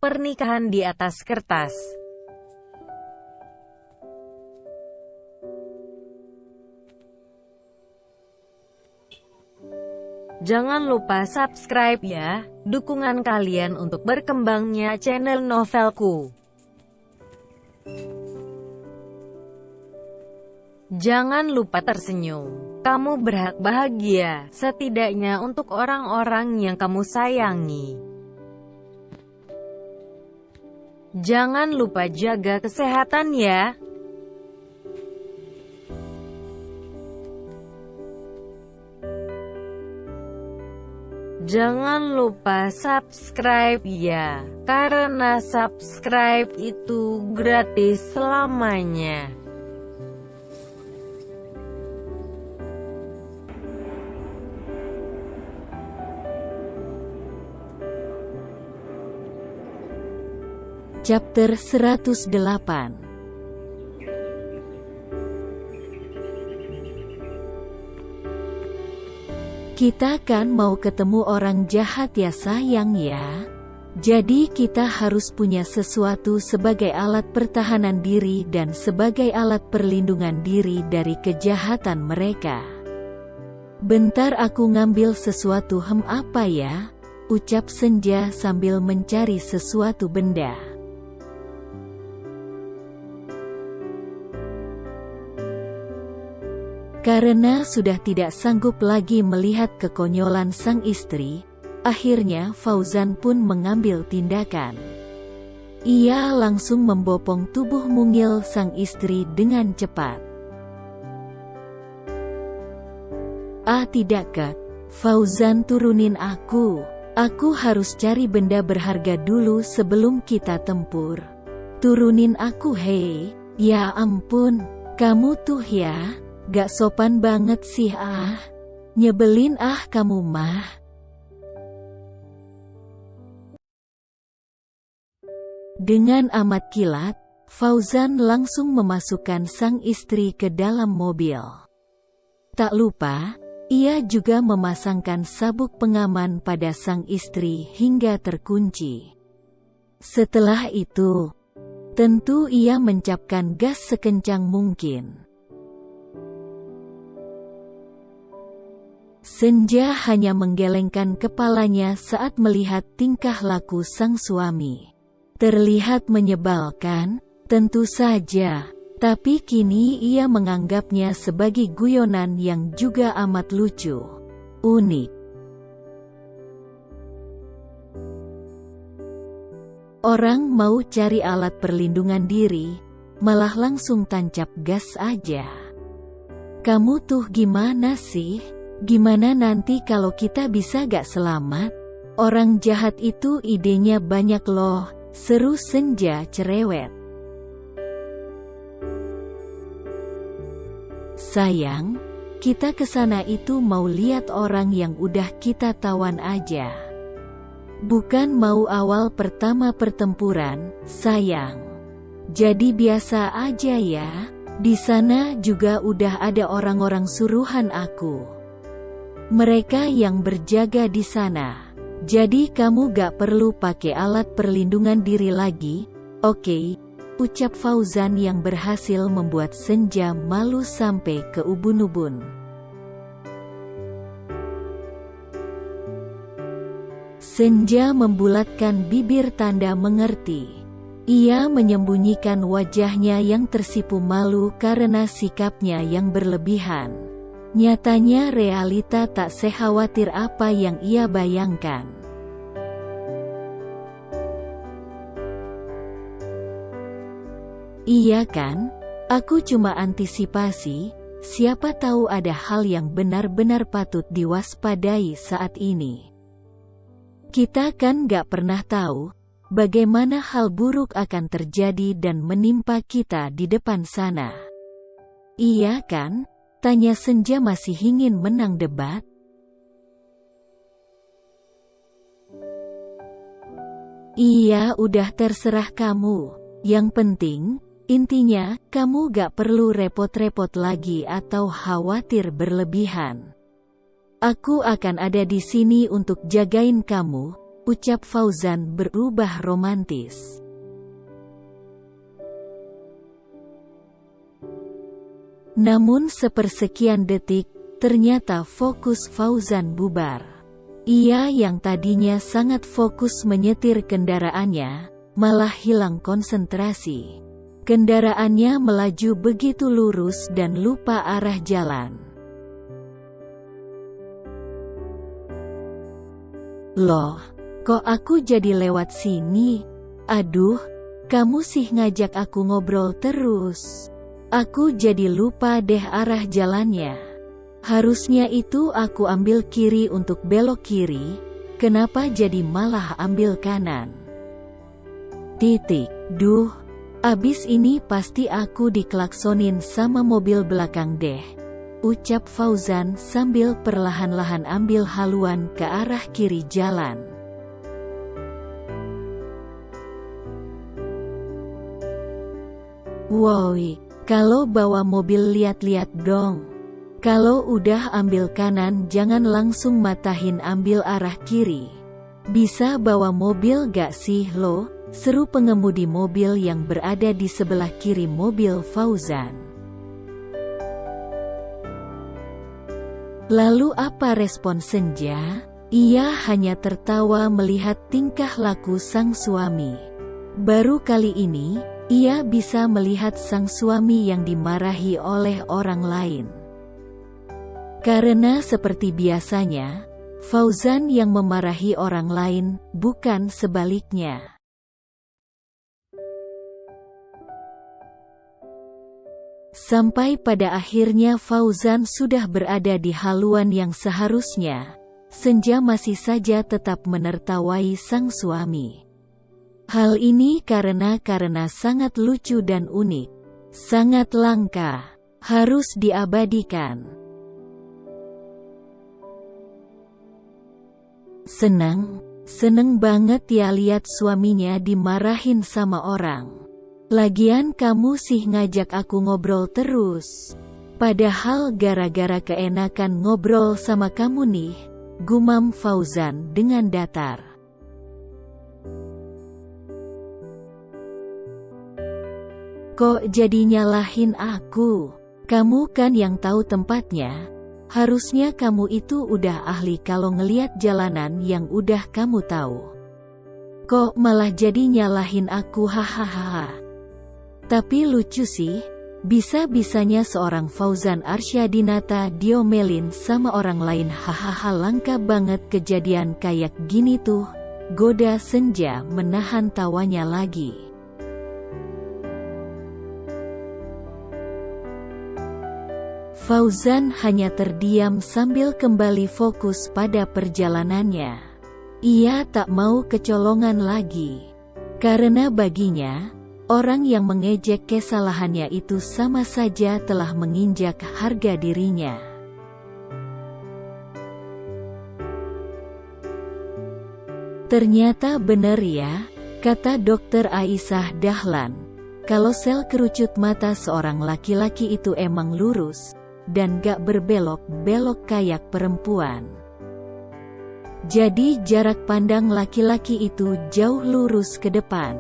Pernikahan di atas kertas. Jangan lupa subscribe ya, dukungan kalian untuk berkembangnya channel Novelku. Jangan lupa tersenyum. Kamu berhak bahagia, setidaknya untuk orang-orang yang kamu sayangi. Jangan lupa jaga kesehatan ya. Jangan lupa subscribe ya, karena subscribe itu gratis selamanya. Chapter 108. Kita kan mau ketemu orang jahat ya sayang ya. Jadi kita harus punya sesuatu sebagai alat pertahanan diri dan sebagai alat perlindungan diri dari kejahatan mereka. Bentar aku ngambil sesuatu. Apa ya? Ucap Senja sambil mencari sesuatu benda. Karena sudah tidak sanggup lagi melihat kekonyolan sang istri, akhirnya Fauzan pun mengambil tindakan. Ia langsung membopong tubuh mungil sang istri dengan cepat. Ah tidak Kak, Fauzan turunin aku. Aku harus cari benda berharga dulu sebelum kita tempur. Turunin aku hei. Ya ampun, kamu tuh ya. Gak sopan banget sih nyebelin kamu mah. Dengan amat kilat, Fauzan langsung memasukkan sang istri ke dalam mobil. Tak lupa, ia juga memasangkan sabuk pengaman pada sang istri hingga terkunci. Setelah itu, tentu ia mencapkan gas sekencang mungkin. Senja hanya menggelengkan kepalanya saat melihat tingkah laku sang suami. Terlihat menyebalkan, tentu saja, tapi kini ia menganggapnya sebagai guyonan yang juga amat lucu. Unik. Orang mau cari alat perlindungan diri, malah langsung tancap gas aja. Kamu tuh gimana sih? Gimana nanti kalau kita bisa gak selamat? Orang jahat itu idenya banyak loh, seru Senja cerewet. Sayang, kita kesana itu mau lihat orang yang udah kita tawan aja. Bukan mau awal pertama pertempuran, sayang. Jadi biasa aja ya, di sana juga udah ada orang-orang suruhan aku. Mereka yang berjaga di sana. Jadi kamu gak perlu pakai alat perlindungan diri lagi, oke? Ucap Fauzan yang berhasil membuat Senja malu sampai ke ubun-ubun. Senja membulatkan bibir tanda mengerti. Ia menyembunyikan wajahnya yang tersipu malu karena sikapnya yang berlebihan. Nyatanya realita tak sekhawatir apa yang ia bayangkan. Iya kan? Aku cuma antisipasi, siapa tahu ada hal yang benar-benar patut diwaspadai saat ini. Kita kan gak pernah tahu, bagaimana hal buruk akan terjadi dan menimpa kita di depan sana. Iya kan? Tanya Senja masih ingin menang debat. Iya udah terserah kamu. Yang penting, intinya, kamu gak perlu repot-repot lagi atau khawatir berlebihan. Aku akan ada di sini untuk jagain kamu, ucap Fauzan berubah romantis. Namun sepersekian detik, ternyata fokus Fauzan bubar. Ia yang tadinya sangat fokus menyetir kendaraannya, malah hilang konsentrasi. Kendaraannya melaju begitu lurus dan lupa arah jalan. Loh, kok aku jadi lewat sini? Aduh, kamu sih ngajak aku ngobrol terus. Aku jadi lupa deh arah jalannya. Harusnya itu aku ambil kiri untuk belok kiri, kenapa jadi malah ambil kanan? Duh, abis ini pasti aku diklaksonin sama mobil belakang deh, ucap Fauzan sambil perlahan-lahan ambil haluan ke arah kiri jalan. Woi, kalau bawa mobil lihat-lihat dong. Kalau udah ambil kanan jangan langsung matahin ambil arah kiri. Bisa bawa mobil gak sih lo? Seru pengemudi mobil yang berada di sebelah kiri mobil Fauzan. Lalu apa respon Senja? Ia hanya tertawa melihat tingkah laku sang suami. Baru kali ini, ia bisa melihat sang suami yang dimarahi oleh orang lain. Karena seperti biasanya, Fauzan yang memarahi orang lain, bukan sebaliknya. Sampai pada akhirnya Fauzan sudah berada di haluan yang seharusnya, Senja masih saja tetap menertawai sang suami. Hal ini karena sangat lucu dan unik, sangat langka, harus diabadikan. Seneng banget ya lihat suaminya dimarahin sama orang. Lagian kamu sih ngajak aku ngobrol terus. Padahal gara-gara keenakan ngobrol sama kamu nih, gumam Fauzan dengan datar. Kok jadi nyalahin aku? Kamu kan yang tahu tempatnya. Harusnya kamu itu udah ahli kalau ngeliat jalanan yang udah kamu tahu. Kok malah jadi nyalahin aku, hahaha. Tapi lucu sih, bisa-bisanya seorang Fauzan Arsyadinata diomelin sama orang lain, hahaha. Langka banget kejadian kayak gini tuh, goda Senja menahan tawanya lagi. Fauzan hanya terdiam sambil kembali fokus pada perjalanannya. Ia tak mau kecolongan lagi. Karena baginya, orang yang mengejek kesalahannya itu sama saja telah menginjak harga dirinya. Ternyata benar ya, kata Dokter Aisyah Dahlan, kalau sel kerucut mata seorang laki-laki itu emang lurus, dan gak berbelok-belok kayak perempuan. Jadi jarak pandang laki-laki itu jauh lurus ke depan.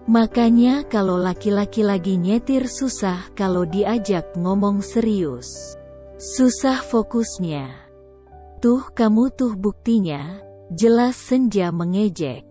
Makanya kalau laki-laki lagi nyetir susah kalau diajak ngomong serius. Susah fokusnya. Tuh kamu tuh buktinya, jelas Senja mengejek.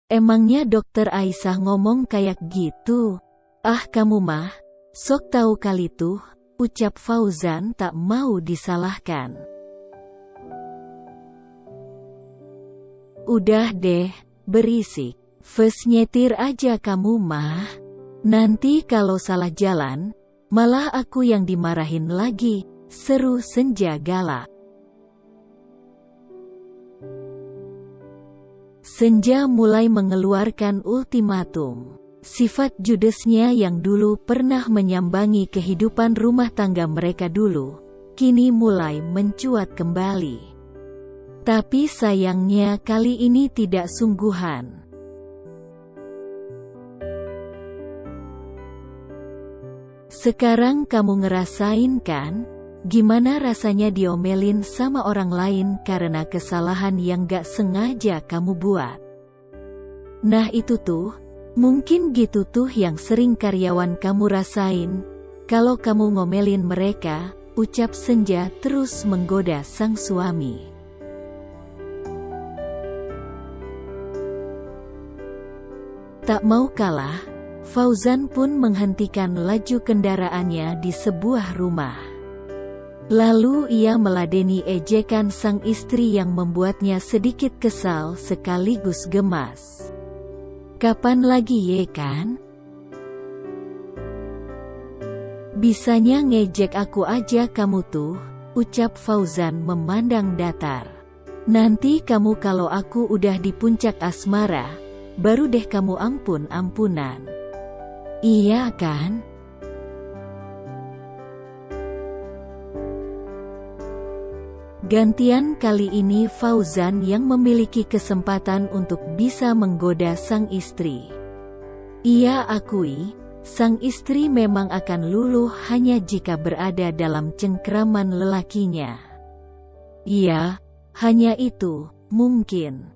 Emangnya Dokter Aisyah ngomong kayak gitu? Ah kamu mah, sok tahu kali tuh, ucap Fauzan tak mau disalahkan. Udah deh, berisik. Fes nyetir aja kamu mah. Nanti kalau salah jalan, malah aku yang dimarahin lagi, seru Senja galak. Senja mulai mengeluarkan ultimatum. Sifat judesnya yang dulu pernah menyambangi kehidupan rumah tangga mereka dulu, kini mulai mencuat kembali. Tapi sayangnya kali ini tidak sungguhan. Sekarang kamu ngerasain kan? Gimana rasanya diomelin sama orang lain karena kesalahan yang gak sengaja kamu buat? Nah itu tuh, mungkin gitu tuh yang sering karyawan kamu rasain. Kalau kamu ngomelin mereka, ucap Senja terus menggoda sang suami. Tak mau kalah, Fauzan pun menghentikan laju kendaraannya di sebuah rumah. Lalu ia meladeni ejekan sang istri yang membuatnya sedikit kesal sekaligus gemas. Kapan lagi ye kan? Bisanya ngejek aku aja kamu tuh, ucap Fauzan memandang datar. Nanti kamu kalau aku udah di puncak asmara, baru deh kamu ampun-ampunan. Iya kan? Gantian kali ini Fauzan yang memiliki kesempatan untuk bisa menggoda sang istri. Ia akui, sang istri memang akan luluh hanya jika berada dalam cengkraman lelakinya. Iya, hanya itu, mungkin.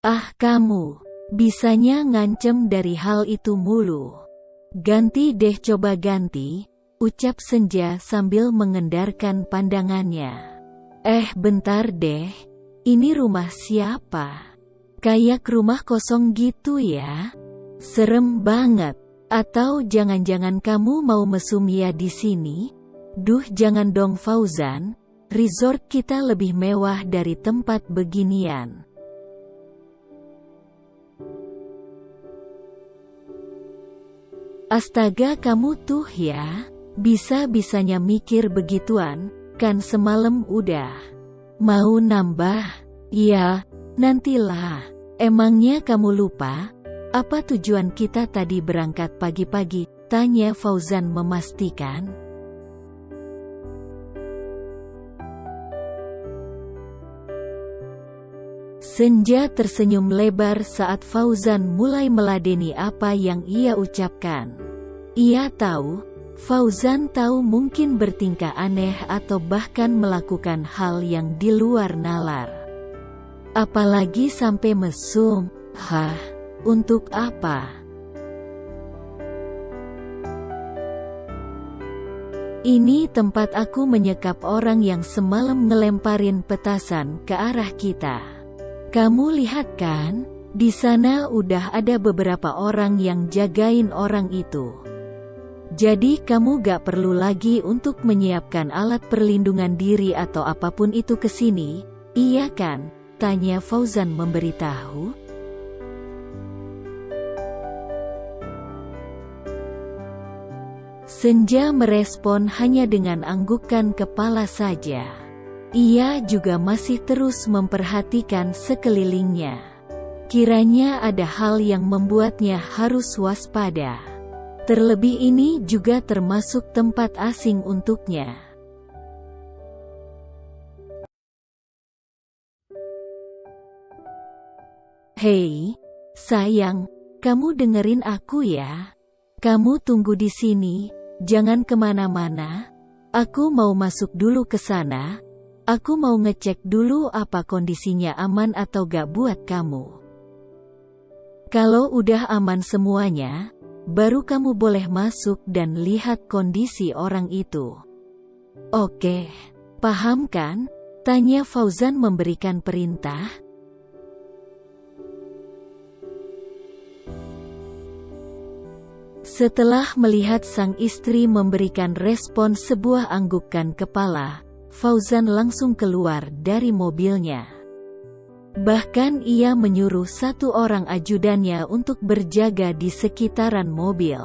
Ah kamu, bisanya ngancem dari hal itu mulu. Ganti deh coba ganti, ucap Senja sambil mengendarkan pandangannya. Bentar deh, ini rumah siapa? Kayak rumah kosong gitu ya? Serem banget. Atau jangan-jangan kamu mau mesum ya di sini? Duh jangan dong Fauzan, resort kita lebih mewah dari tempat beginian. Astaga kamu tuh ya, bisa-bisanya mikir begituan, kan semalam udah. Mau nambah? Ya, nantilah. Emangnya kamu lupa? Apa tujuan kita tadi berangkat pagi-pagi? Tanya Fauzan memastikan. Senja tersenyum lebar saat Fauzan mulai meladeni apa yang ia ucapkan. Ia tahu, Fauzan tahu mungkin bertingkah aneh atau bahkan melakukan hal yang di luar nalar. Apalagi sampai mesum. Hah, untuk apa? Ini tempat aku menyekap orang yang semalam ngelemparin petasan ke arah kita. Kamu lihat kan, di sana udah ada beberapa orang yang jagain orang itu. Jadi kamu gak perlu lagi untuk menyiapkan alat perlindungan diri atau apapun itu ke sini, iya kan? Tanya Fauzan memberitahu. Senja merespon hanya dengan anggukkan kepala saja. Ia juga masih terus memperhatikan sekelilingnya. Kiranya ada hal yang membuatnya harus waspada. Terlebih ini juga termasuk tempat asing untuknya. Hei, sayang, kamu dengerin aku ya. Kamu tunggu di sini, jangan kemana-mana. Aku mau masuk dulu ke sana. Aku mau ngecek dulu apa kondisinya aman atau gak buat kamu. Kalau udah aman semuanya, baru kamu boleh masuk dan lihat kondisi orang itu. Oke, paham kan? Tanya Fauzan memberikan perintah. Setelah melihat sang istri memberikan respon sebuah anggukan kepala, Fauzan langsung keluar dari mobilnya. Bahkan ia menyuruh satu orang ajudannya untuk berjaga di sekitaran mobil.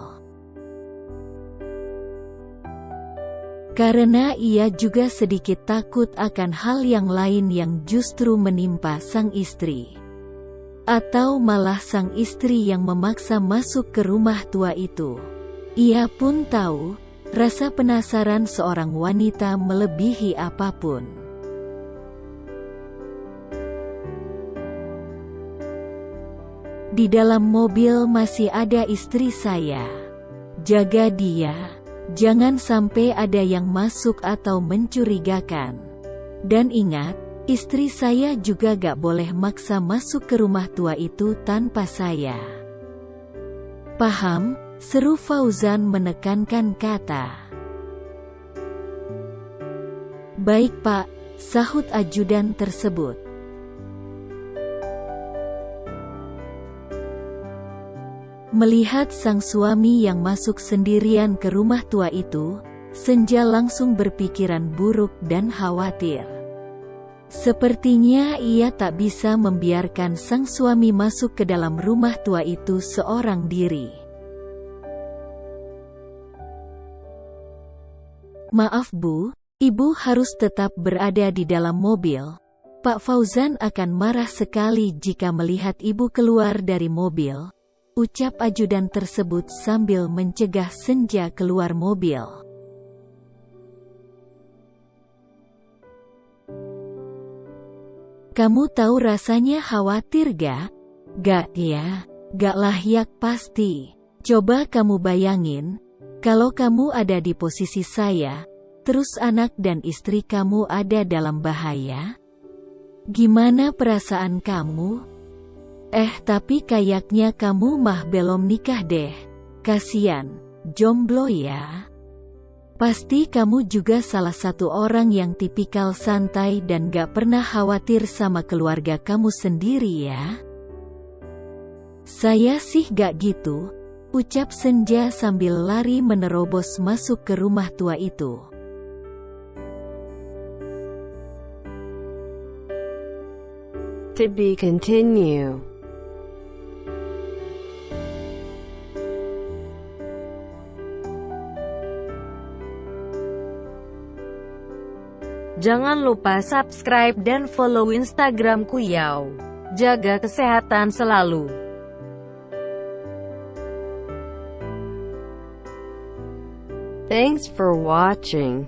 Karena ia juga sedikit takut akan hal yang lain yang justru menimpa sang istri. Atau malah sang istri yang memaksa masuk ke rumah tua itu. Ia pun tahu, rasa penasaran seorang wanita melebihi apapun. Di dalam mobil masih ada istri saya. Jaga dia. Jangan sampai ada yang masuk atau mencurigakan. Dan ingat, istri saya juga gak boleh maksa masuk ke rumah tua itu tanpa saya. Paham? Seru Fauzan menekankan kata. Baik Pak, sahut ajudan tersebut. Melihat sang suami yang masuk sendirian ke rumah tua itu, Senja langsung berpikiran buruk dan khawatir. Sepertinya ia tak bisa membiarkan sang suami masuk ke dalam rumah tua itu seorang diri. Maaf Bu, Ibu harus tetap berada di dalam mobil. Pak Fauzan akan marah sekali jika melihat Ibu keluar dari mobil, ucap ajudan tersebut sambil mencegah Senja keluar mobil. Kamu tahu rasanya khawatir gak? Gak ya, gak layak pasti. Coba kamu bayangin, kalau kamu ada di posisi saya, terus anak dan istri kamu ada dalam bahaya. Gimana perasaan kamu? Tapi kayaknya kamu mah belum nikah deh. Kasian, jomblo ya. Pasti kamu juga salah satu orang yang tipikal santai dan gak pernah khawatir sama keluarga kamu sendiri ya. Saya sih gak gitu, ucap Senja sambil lari menerobos masuk ke rumah tua itu. To be continue. Jangan lupa subscribe dan follow Instagramku Yao. Jaga kesehatan selalu. Thanks for watching.